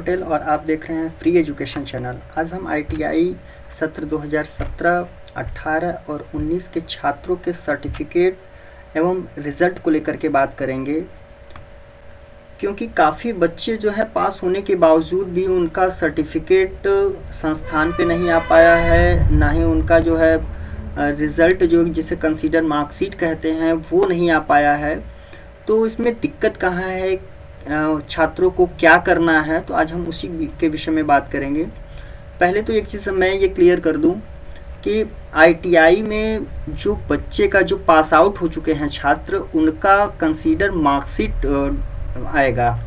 पटेल और आप देख रहे हैं फ्री एजुकेशन चैनल। आज हम आईटीआई सत्र 2017, 18 और 19 के छात्रों के सर्टिफिकेट एवं रिज़ल्ट को लेकर के बात करेंगे, क्योंकि काफ़ी बच्चे जो है पास होने के बावजूद भी उनका सर्टिफिकेट संस्थान पे नहीं आ पाया है, ना ही उनका जो है रिज़ल्ट जो जिसे कंसीडर मार्कशीट कहते हैं वो नहीं आ पाया है। तो इसमें दिक्कत कहाँ है, छात्रों को क्या करना है, तो आज हम उसी के विषय में बात करेंगे। पहले तो एक चीज़ मैं ये क्लियर कर दूं कि आईटीआई में जो बच्चे का जो पास आउट हो चुके हैं छात्र, उनका कंसीडर मार्कशीट आएगा,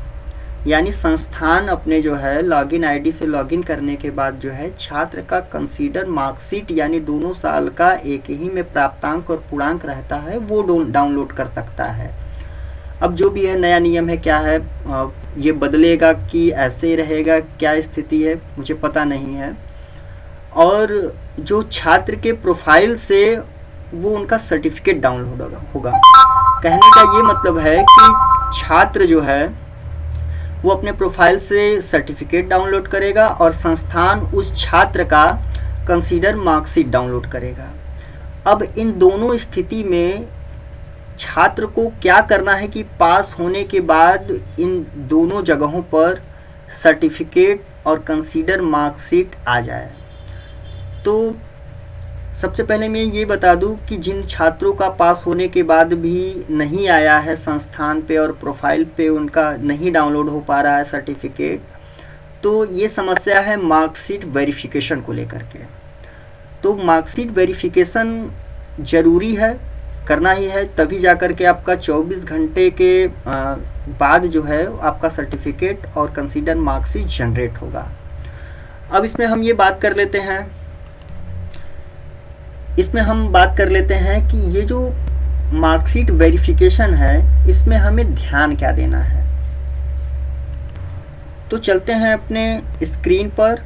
यानी संस्थान अपने जो है लॉगिन आईडी से लॉगिन करने के बाद जो है छात्र का कंसीडर मार्कशीट यानी दोनों साल का एक ही में प्राप्तांक और पूर्णांक रहता है वो डाउनलोड कर सकता है। अब जो भी है नया नियम है क्या है, ये बदलेगा कि ऐसे ही रहेगा, क्या स्थिति है मुझे पता नहीं है। और जो छात्र के प्रोफाइल से वो उनका सर्टिफिकेट डाउनलोड होगा। कहने का ये मतलब है कि छात्र जो है वो अपने प्रोफाइल से सर्टिफिकेट डाउनलोड करेगा और संस्थान उस छात्र का कंसीडर मार्कशीट डाउनलोड करेगा। अब इन दोनों स्थिति में छात्र को क्या करना है कि पास होने के बाद इन दोनों जगहों पर सर्टिफिकेट और कंसीडर मार्कशीट आ जाए। तो सबसे पहले मैं ये बता दूं कि जिन छात्रों का पास होने के बाद भी नहीं आया है संस्थान पे और प्रोफाइल पे उनका नहीं डाउनलोड हो पा रहा है सर्टिफिकेट, तो ये समस्या है मार्कशीट वेरिफिकेशन को लेकर के। तो मार्कशीट वेरिफिकेशन ज़रूरी है, करना ही है, तभी जाकर के आपका 24 घंटे के बाद जो है आपका सर्टिफिकेट और कंसीडर मार्कशीट जनरेट होगा। अब इसमें हम बात कर लेते हैं कि ये जो मार्कशीट वेरिफिकेशन है इसमें हमें ध्यान क्या देना है। तो चलते हैं अपने स्क्रीन पर,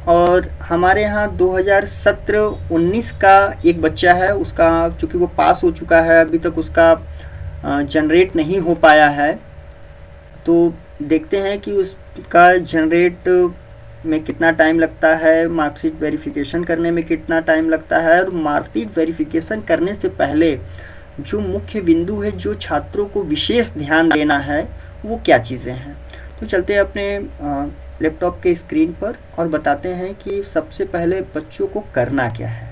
और हमारे यहाँ 2017-19 का एक बच्चा है, उसका चूँकि वो पास हो चुका है अभी तक उसका जनरेट नहीं हो पाया है। तो देखते हैं कि उसका जनरेट में कितना टाइम लगता है, मार्कशीट वेरिफिकेशन करने में कितना टाइम लगता है, और मार्कशीट वेरिफिकेशन करने से पहले जो मुख्य बिंदु है जो छात्रों को विशेष ध्यान देना है वो क्या चीज़ें हैं। तो चलते हैं अपने लैपटॉप के स्क्रीन पर और बताते हैं कि सबसे पहले बच्चों को करना क्या है।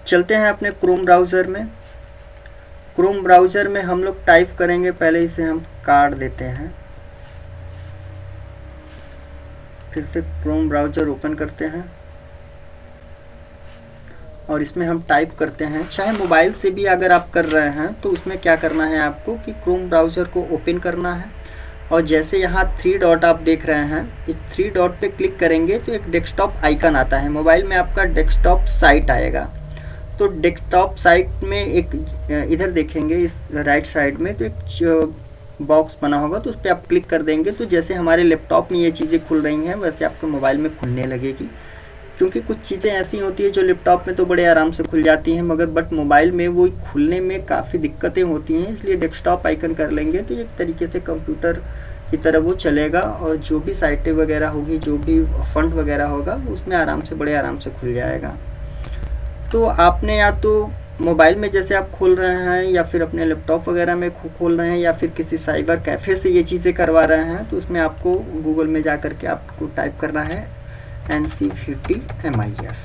चलते हैं अपने क्रोम ब्राउज़र में। क्रोम ब्राउज़र में हम लोग टाइप करेंगे, पहले इसे हम काट देते हैं, फिर से क्रोम ब्राउज़र ओपन करते हैं और इसमें हम टाइप करते हैं। चाहे मोबाइल से भी अगर आप कर रहे हैं तो उसमें क्या करना है आपको कि क्रोम ब्राउज़र को ओपन करना है, और जैसे यहाँ 3 डॉट आप देख रहे हैं, इस 3 डॉट पे क्लिक करेंगे तो एक डेस्कटॉप आइकन आता है। मोबाइल में आपका डेस्कटॉप साइट आएगा। तो डेस्कटॉप साइट में एक इधर देखेंगे इस राइट साइड में तो एक बॉक्स बना होगा, तो उस पर आप क्लिक कर देंगे। तो जैसे हमारे लैपटॉप में ये चीज़ें खुल रही हैं वैसे आपके मोबाइल में खुलने लगेगी, क्योंकि कुछ चीज़ें ऐसी होती है जो लैपटॉप में तो बड़े आराम से खुल जाती हैं बट मोबाइल में वो खुलने में काफ़ी दिक्कतें होती हैं। इसलिए डेस्कटॉप आइकन कर लेंगे तो एक तरीके से कंप्यूटर की तरह वो चलेगा, और जो भी साइटें वगैरह होगी, जो भी फंड वगैरह होगा उसमें बड़े आराम से खुल जाएगा। तो आपने या तो मोबाइल में जैसे आप खोल रहे हैं या फिर अपने लैपटॉप वगैरह में खोल रहे हैं या फिर किसी साइबर कैफ़े से ये चीज़ें करवा रहे हैं, तो उसमें आपको गूगल में जा कर के आपको टाइप करना है NCVT MIS।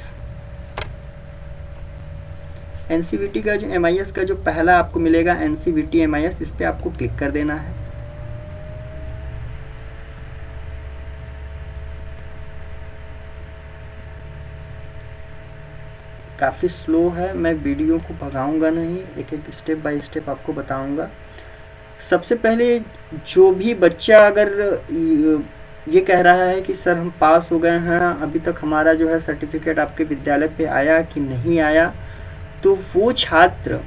NCVT का जो MIS का जो पहला आपको मिलेगा NCVT MIS, इस पर आपको क्लिक कर देना है। काफ़ी स्लो है, मैं वीडियो को भगाऊंगा नहीं, एक एक स्टेप बाय स्टेप आपको बताऊंगा। सबसे पहले जो भी बच्चा अगर ये कह रहा है कि सर हम पास हो गए हैं, अभी तक हमारा जो है सर्टिफिकेट आपके विद्यालय पे आया कि नहीं आया, तो वो छात्र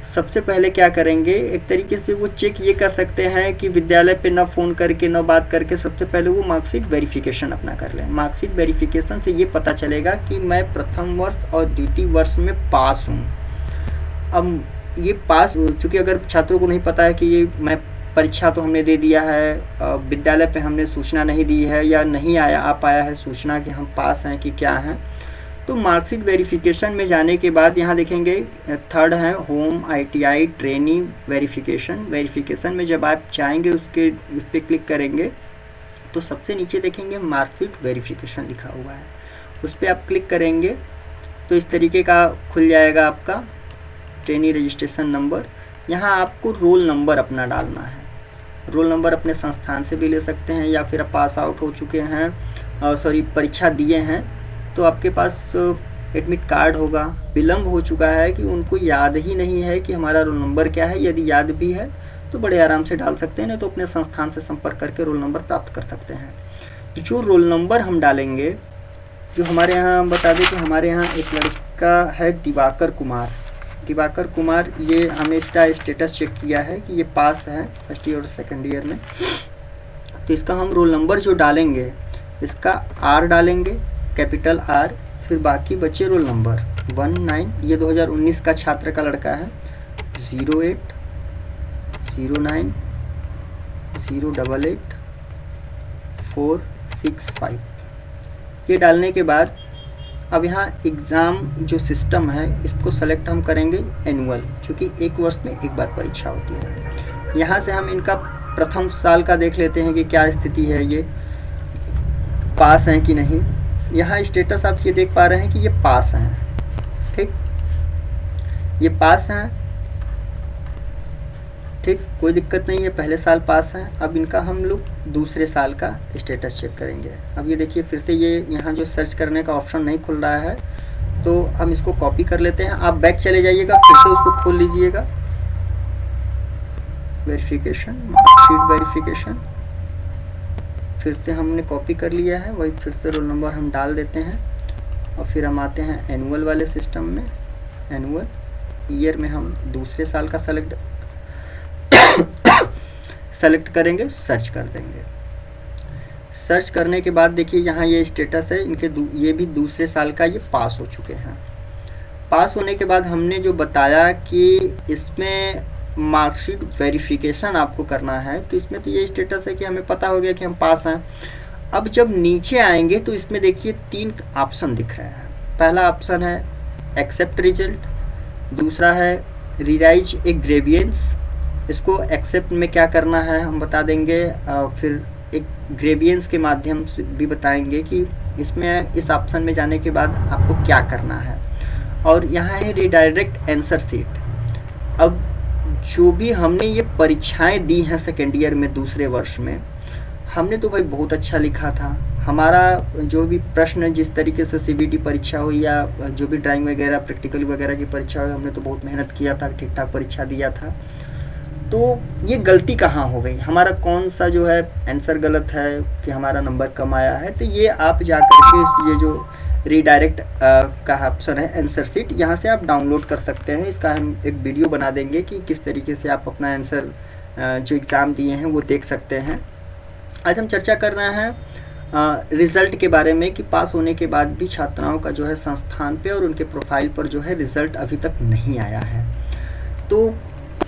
सबसे पहले क्या करेंगे, एक तरीके से वो चेक ये कर सकते हैं कि विद्यालय पे ना फ़ोन करके ना बात करके सबसे पहले वो मार्कशीट वेरिफिकेशन अपना कर लें। मार्कशीट वेरिफिकेशन से ये पता चलेगा कि मैं प्रथम वर्ष और द्वितीय वर्ष में पास हूँ। अब ये पास, चूँकि अगर छात्रों को नहीं पता है कि ये मैं परीक्षा तो हमने दे दिया है, विद्यालय पे हमने सूचना नहीं दी है या नहीं आ पाया है सूचना कि हम पास हैं कि क्या हैं, तो मार्कशीट वेरिफिकेशन में जाने के बाद यहाँ देखेंगे थर्ड है होम ITI ट्रेनिंग वेरिफिकेशन में जब आप जाएंगे उस पर क्लिक करेंगे तो सबसे नीचे देखेंगे मार्कशीट वेरिफिकेशन लिखा हुआ है, उस पर आप क्लिक करेंगे तो इस तरीके का खुल जाएगा आपका ट्रेनी रजिस्ट्रेशन नंबर। यहाँ आपको रोल नंबर अपना डालना है, रोल नंबर अपने संस्थान से भी ले सकते हैं या फिर आप पास आउट हो चुके हैं, परीक्षा दिए हैं तो आपके पास एडमिट कार्ड होगा, विलम्ब हो चुका है कि उनको याद ही नहीं है कि हमारा रोल नंबर क्या है, यदि याद भी है तो बड़े आराम से डाल सकते हैं, नहीं तो अपने संस्थान से संपर्क करके रोल नंबर प्राप्त कर सकते हैं। जो रोल नंबर हम डालेंगे, जो हमारे यहाँ बता दें कि हमारे यहाँ एक लड़का है दिवाकर कुमार, ये हमने इसका स्टेटस चेक किया है कि ये पास है फर्स्ट ईयर और सेकेंड ईयर में, तो इसका हम रोल नंबर जो डालेंगे इसका R डालेंगे, कैपिटल R, फिर बाकी बचे रोल नंबर 19, ये 2019 का छात्र का लड़का है, 08 09 088 465। ये डालने के बाद अब यहाँ एग्ज़ाम जो सिस्टम है इसको सेलेक्ट हम करेंगे एनुअल, क्योंकि एक वर्ष में एक बार परीक्षा होती है। यहाँ से हम इनका प्रथम साल का देख लेते हैं कि क्या स्थिति है, ये पास हैं कि नहीं। यहाँ स्टेटस आप ये देख पा रहे हैं कि ये पास हैं, ठीक, ये पास हैं, ठीक, कोई दिक्कत नहीं है, पहले साल पास हैं। अब इनका हम लोग दूसरे साल का स्टेटस चेक करेंगे। अब ये देखिए फिर से ये यहाँ जो सर्च करने का ऑप्शन नहीं खुल रहा है, तो हम इसको कॉपी कर लेते हैं। आप बैक चले जाइएगा, फिर से उसको खोल लीजिएगा, वेरिफिकेशन, मार्कशीट वेरिफिकेशन, फिर से हमने कॉपी कर लिया है, वही फिर से रोल नंबर हम डाल देते हैं और फिर हम आते हैं एनुअल वाले सिस्टम में। एनुअल ईयर में हम दूसरे साल का सेलेक्ट करेंगे, सर्च कर देंगे। सर्च करने के बाद देखिए यहाँ ये स्टेटस है इनके, ये भी दूसरे साल का, ये पास हो चुके हैं। पास होने के बाद हमने जो बताया कि इसमें मार्कशीट वेरिफिकेशन आपको करना है, तो इसमें तो ये स्टेटस है कि हमें पता हो गया कि हम पास हैं। अब जब नीचे आएंगे तो इसमें देखिए 3 ऑप्शन दिख रहे हैं। पहला ऑप्शन है एक्सेप्ट रिजल्ट, दूसरा है रीराइज ए ग्रेवियंस, इसको एक्सेप्ट में क्या करना है हम बता देंगे, फिर एक ग्रेवियंस के माध्यम से भी बताएंगे कि इसमें इस ऑप्शन में जाने के बाद आपको क्या करना है। और यहाँ है रीडायरेक्ट आंसर शीट। अब जो भी हमने ये परीक्षाएं दी हैं सेकेंड ईयर में, दूसरे वर्ष में, हमने तो भाई बहुत अच्छा लिखा था। हमारा जो भी प्रश्न जिस तरीके से CBT परीक्षा हुई या जो भी ड्राइंग वगैरह प्रैक्टिकल वगैरह की परीक्षा हुई, हमने तो बहुत मेहनत किया था, ठीक ठाक परीक्षा दिया था। तो ये गलती कहाँ हो गई, हमारा कौन सा जो है आंसर गलत है कि हमारा नंबर कम आया है, तो ये आप जा करके ये जो रीडायरेक्ट का ऑप्शन है आंसर शीट, यहाँ से आप डाउनलोड कर सकते हैं। इसका हम एक वीडियो बना देंगे कि किस तरीके से आप अपना आंसर जो एग्ज़ाम दिए हैं वो देख सकते हैं। आज हम चर्चा कर रहे हैं रिज़ल्ट के बारे में कि पास होने के बाद भी छात्राओं का जो है संस्थान पे और उनके प्रोफाइल पर जो है रिज़ल्ट अभी तक नहीं आया है। तो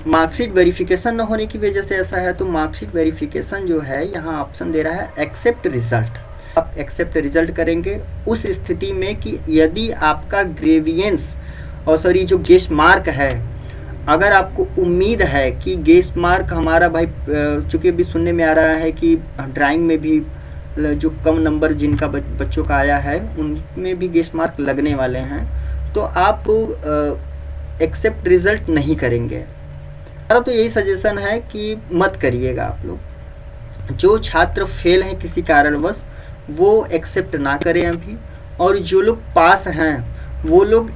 मार्कशीट वेरिफिकेशन न होने की वजह से ऐसा है। तो मार्कशीट वेरिफिकेशन जो है यहाँ ऑप्शन दे रहा है एक्सेप्ट रिज़ल्ट। आप एक्सेप्ट रिज़ल्ट करेंगे उस स्थिति में कि यदि आपका ग्रेवियंस और जो गेस मार्क है, अगर आपको उम्मीद है कि गेस मार्क हमारा भाई, चूँकि अभी सुनने में आ रहा है कि ड्राइंग में भी जो कम नंबर जिनका बच्चों का आया है उनमें भी गेस मार्क लगने वाले हैं, तो आप एक्सेप्ट रिज़ल्ट नहीं करेंगे। तो यही सजेशन है कि मत करिएगा आप लोग। जो छात्र फेल हैं किसी कारणवश वो एक्सेप्ट ना करें अभी, और जो लोग पास हैं वो लोग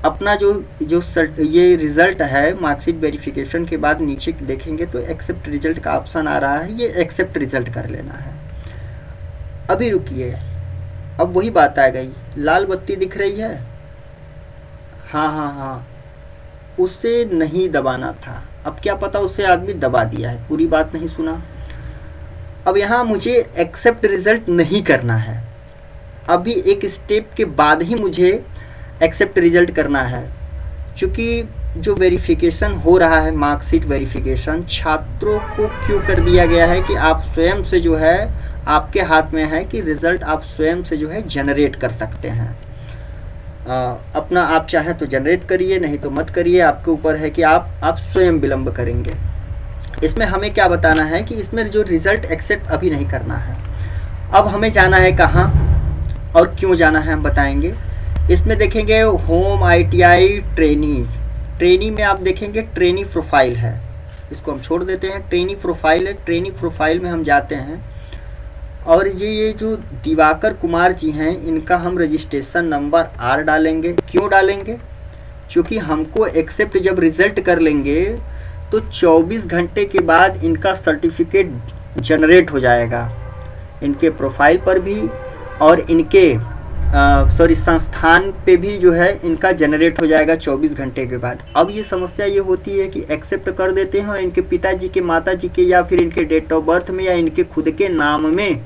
अपना जो ये रिज़ल्ट है मार्कशीट वेरिफिकेशन के बाद नीचे देखेंगे तो एक्सेप्ट रिज़ल्ट का ऑप्शन आ रहा है, ये एक्सेप्ट रिज़ल्ट कर लेना है। अभी रुकिए, अब वही बात आ गई, लाल बत्ती दिख रही है, हाँ, उसे नहीं दबाना था। अब क्या पता उसे आदमी दबा दिया है, पूरी बात नहीं सुना। अब यहाँ मुझे एक्सेप्ट रिज़ल्ट नहीं करना है, अभी एक स्टेप के बाद ही मुझे एक्सेप्ट रिज़ल्ट करना है, क्योंकि जो वेरिफिकेशन हो रहा है, मार्कशीट वेरिफिकेशन, छात्रों को क्यों कर दिया गया है कि आप स्वयं से जो है, आपके हाथ में है कि रिज़ल्ट आप स्वयं से जो है जनरेट कर सकते हैं। अपना आप चाहें तो जनरेट करिए, नहीं तो मत करिए, आपके ऊपर है कि आप स्वयं विलंब करेंगे। इसमें हमें क्या बताना है कि इसमें जो रिज़ल्ट एक्सेप्ट अभी नहीं करना है। अब हमें जाना है कहाँ और क्यों जाना है हम बताएंगे। इसमें देखेंगे होम ITI ट्रेनी में आप देखेंगे ट्रेनी प्रोफाइल है, इसको हम छोड़ देते हैं। ट्रेनी प्रोफाइल है, ट्रेनी प्रोफाइल में हम जाते हैं और ये जो दिवाकर कुमार जी हैं, इनका हम रजिस्ट्रेशन नंबर R डालेंगे। क्यों डालेंगे? क्योंकि हमको एक्सेप्ट जब रिज़ल्ट कर लेंगे तो 24 घंटे के बाद इनका सर्टिफिकेट जनरेट हो जाएगा, इनके प्रोफाइल पर भी और इनके संस्थान पे भी जो है इनका जनरेट हो जाएगा 24 घंटे के बाद। अब ये समस्या ये होती है कि एक्सेप्ट कर देते हैं और इनके पिताजी के, माताजी के या फिर इनके डेट ऑफ बर्थ में या इनके खुद के नाम में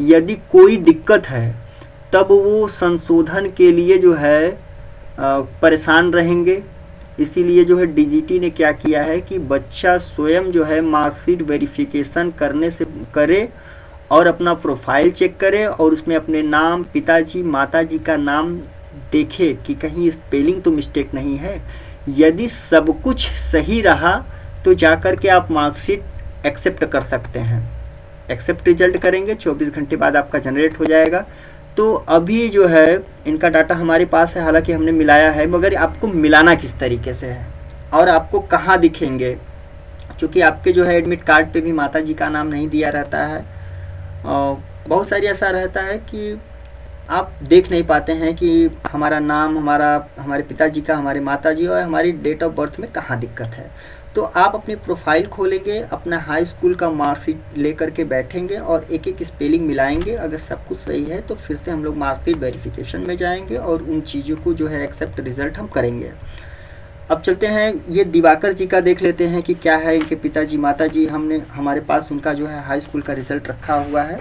यदि कोई दिक्कत है तब वो संशोधन के लिए जो है परेशान रहेंगे। इसीलिए जो है DGT ने क्या किया है कि बच्चा स्वयं जो है मार्कशीट वेरिफिकेशन करे और अपना प्रोफाइल चेक करे और उसमें अपने नाम, पिताजी, माताजी का नाम देखे कि कहीं स्पेलिंग तो मिस्टेक नहीं है। यदि सब कुछ सही रहा तो जाकर के आप मार्कशीट एक्सेप्ट कर सकते हैं। एक्सेप्ट रिजल्ट करेंगे, 24 घंटे बाद आपका जनरेट हो जाएगा। तो अभी जो है इनका डाटा हमारे पास है, हालांकि हमने मिलाया है, मगर आपको मिलाना किस तरीके से है और आपको कहाँ दिखेंगे, क्योंकि आपके जो है एडमिट कार्ड पे भी माताजी का नाम नहीं दिया रहता है। बहुत सारी ऐसा रहता है कि आप देख नहीं पाते हैं कि हमारा नाम, हमारे पिताजी का, हमारे माताजी और हमारी डेट ऑफ बर्थ में कहाँ दिक्कत है। तो आप अपनी प्रोफाइल खोलेंगे, अपना हाई स्कूल का मार्कशीट लेकर के बैठेंगे और एक एक स्पेलिंग मिलाएंगे। अगर सब कुछ सही है तो फिर से हम लोग मार्कशीट वेरिफिकेशन में जाएंगे और उन चीज़ों को जो है एक्सेप्ट रिजल्ट हम करेंगे। अब चलते हैं, ये दिवाकर जी का देख लेते हैं कि क्या है। इनके पिताजी, माताजी, हमारे पास उनका जो है हाई स्कूल का रिज़ल्ट रखा हुआ है,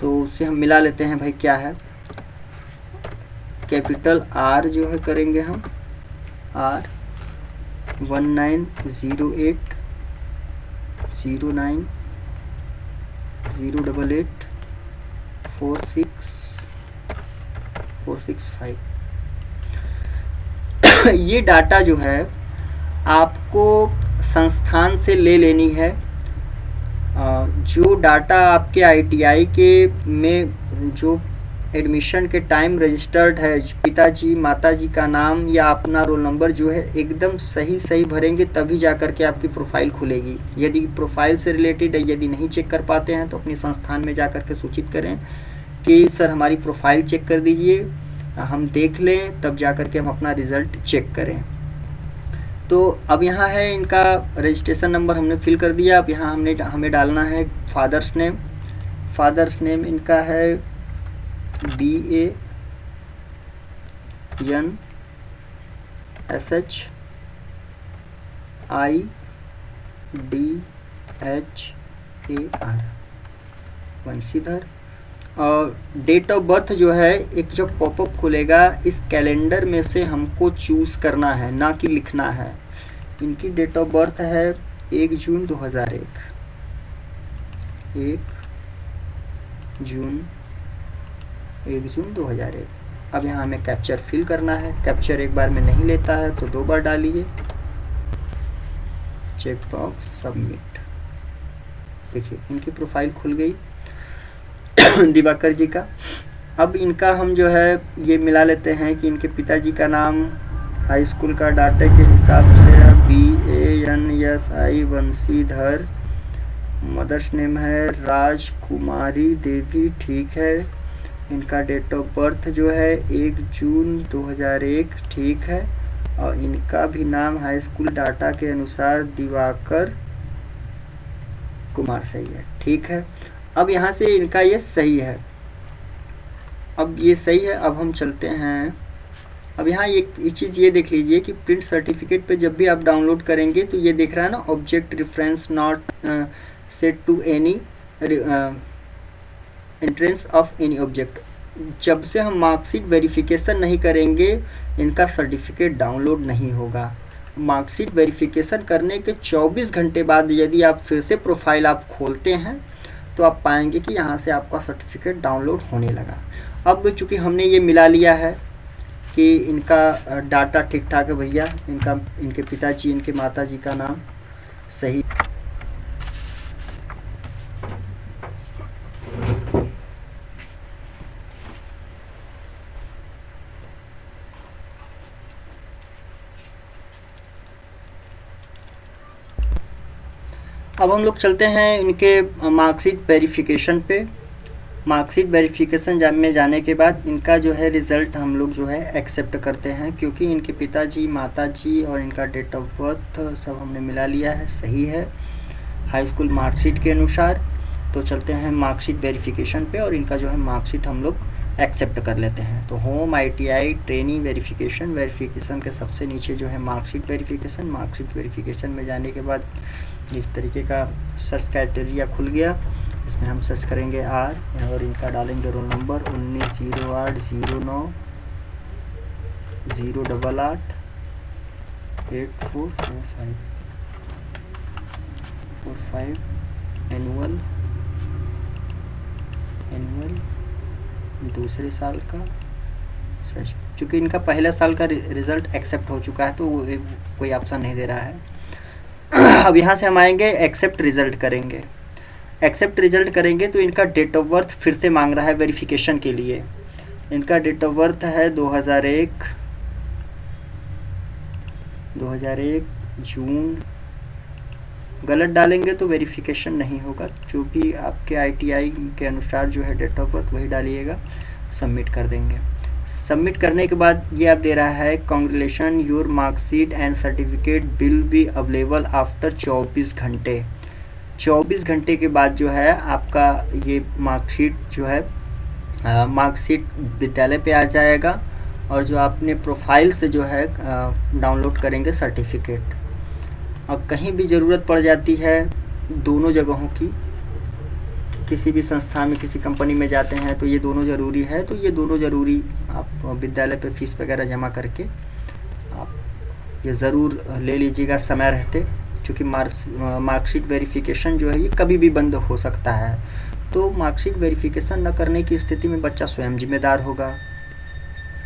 तो उससे हम मिला लेते हैं भाई क्या है। कैपिटल R जो है करेंगे हम, R 1908 09 088 465। ये डाटा जो है आपको संस्थान से ले लेनी है। जो डाटा आपके ITI के में जो एडमिशन के टाइम रजिस्टर्ड है, पिताजी, माताजी का नाम या अपना रोल नंबर जो है एकदम सही भरेंगे, तभी जा कर के आपकी प्रोफाइल खुलेगी। यदि प्रोफाइल से रिलेटेड है, यदि नहीं चेक कर पाते हैं तो अपने संस्थान में जा कर के सूचित करें कि सर हमारी प्रोफाइल चेक कर दीजिए, हम देख लें, तब जा कर के हम अपना रिज़ल्ट चेक करें। तो अब यहाँ है इनका रजिस्ट्रेशन नंबर हमने फिल कर दिया। अब यहाँ हमें डालना है फादर्स नेम। फादर्स नेम इनका है BANSHIDHAR, वंशीधर। और डेट ऑफ बर्थ जो है, एक जो पॉपअप खुलेगा, इस कैलेंडर में से हमको चूज़ करना है, ना कि लिखना है। इनकी डेट ऑफ बर्थ है 1 जून 2001, 1 जून 2001। अब यहाँ हमें कैप्चर फिल करना है। कैप्चर एक बार में नहीं लेता है तो 2 बार डालिए। Check box submit. देखिए इनकी प्रोफाइल खुल गई दिवाकर जी का। अब इनका हम जो है ये मिला लेते हैं कि इनके पिताजी का नाम हाई स्कूल का डाटा के हिसाब से BANSI वंशीधर। मदर्स नेम है राजकुमारी देवी, ठीक है। इनका डेट ऑफ बर्थ जो है 1 जून 2001, ठीक है। और इनका भी नाम हाई स्कूल डाटा के अनुसार दिवाकर कुमार सही है, ठीक है। अब यहाँ से इनका ये सही है, अब ये सही है। अब हम चलते हैं, अब यहाँ एक चीज़ ये देख लीजिए कि प्रिंट सर्टिफिकेट पे जब भी आप डाउनलोड करेंगे तो ये देख रहा है ना, object reference not set to any entrance of any object. जब से हम मार्कशीट वेरिफिकेशन नहीं करेंगे इनका सर्टिफिकेट डाउनलोड नहीं होगा। मार्कशीट वेरिफिकेशन करने के 24 घंटे बाद यदि आप फिर से प्रोफाइल आप खोलते हैं तो आप पाएंगे कि यहाँ से आपका सर्टिफिकेट डाउनलोड होने लगा। अब चूँकि हमने ये मिला लिया है कि इनका डाटा ठीक ठाक है भैया, इनके पिताजी इनके माताजी का नाम सही। अब हम लोग चलते हैं इनके मार्कशीट वेरिफिकेशन पे। मार्कशीट वेरिफिकेशन में जाने के बाद इनका जो है रिज़ल्ट हम लोग जो है एक्सेप्ट करते हैं, क्योंकि इनके पिताजी माताजी और इनका डेट ऑफ बर्थ सब हमने मिला लिया है, सही है हाई स्कूल मार्कशीट के अनुसार। तो चलते हैं मार्कशीट वेरिफिकेशन पे और इनका जो है मार्कशीट हम लोग एक्सेप्ट कर लेते हैं। तो होम ITI ट्रेनिंग वेरिफिकेशन के सबसे नीचे जो है मार्कशीट वेरिफिकेशन में जाने के बाद इस तरीके का सर्च क्राइटेरिया खुल गया। इसमें हम सर्च करेंगे R और इनका डालेंगे रोल नंबर 190809084445 एनुअल दूसरे साल का सर्च। चूँकि इनका पहले साल का रिज़ल्ट एक्सेप्ट हो चुका है तो वो कोई ऑप्शन नहीं दे रहा है। अब यहाँ से हम आएंगे एक्सेप्ट रिज़ल्ट करेंगे। एक्सेप्ट रिज़ल्ट करेंगे तो इनका डेट ऑफ बर्थ फिर से मांग रहा है वेरिफिकेशन के लिए। इनका डेट ऑफ बर्थ है 2001 जून। गलत डालेंगे तो वेरिफिकेशन नहीं होगा, जो भी आपके ITI के अनुसार जो है डेट ऑफ बर्थ वही डालिएगा, सबमिट कर देंगे। सबमिट करने के बाद ये आप दे रहा है congratulation your marksheet and certificate will be available after 24 घंटे। 24 घंटे के बाद जो है आपका ये मार्कशीट जो है मार्कशीट विद्यालय पे आ जाएगा और जो आपने प्रोफाइल से जो है डाउनलोड करेंगे सर्टिफिकेट। और कहीं भी ज़रूरत पड़ जाती है दोनों जगहों की, किसी भी संस्था में किसी कंपनी में जाते हैं तो ये दोनों ज़रूरी है, तो ये दोनों ज़रूरी आप विद्यालय पे फीस वगैरह जमा करके आप ये ज़रूर ले लीजिएगा समय रहते, क्योंकि मार्कशीट वेरिफिकेशन जो है ये कभी भी बंद हो सकता है। तो मार्कशीट वेरिफिकेशन न करने की स्थिति में बच्चा स्वयं जिम्मेदार होगा,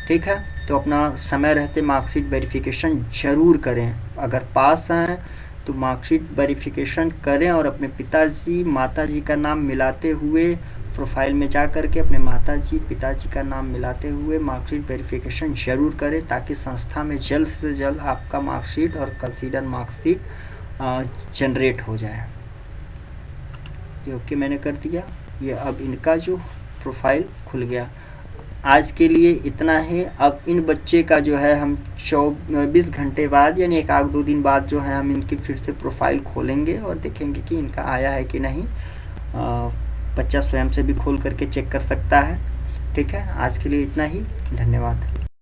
ठीक है। तो अपना समय रहते मार्कशीट वेरिफिकेशन ज़रूर करें। अगर पास हैं तो मार्कशीट वेरिफिकेशन करें और अपने पिताजी माताजी का नाम मिलाते हुए प्रोफाइल में जा कर के अपने माताजी पिताजी का नाम मिलाते हुए मार्कशीट वेरिफिकेशन ज़रूर करें, ताकि संस्था में जल्द से जल्द आपका मार्कशीट और कंसीडर मार्कशीट जनरेट हो जाए। ये ओके मैंने कर दिया। ये अब इनका जो प्रोफाइल खुल गया। आज के लिए इतना है। अब इन बच्चे का जो है हम 24 घंटे बाद यानी 1-2 दिन बाद जो है हम इनकी फिर से प्रोफाइल खोलेंगे और देखेंगे कि इनका आया है कि नहीं। बच्चा स्वयं से भी खोल करके चेक कर सकता है, ठीक है। आज के लिए इतना ही, धन्यवाद।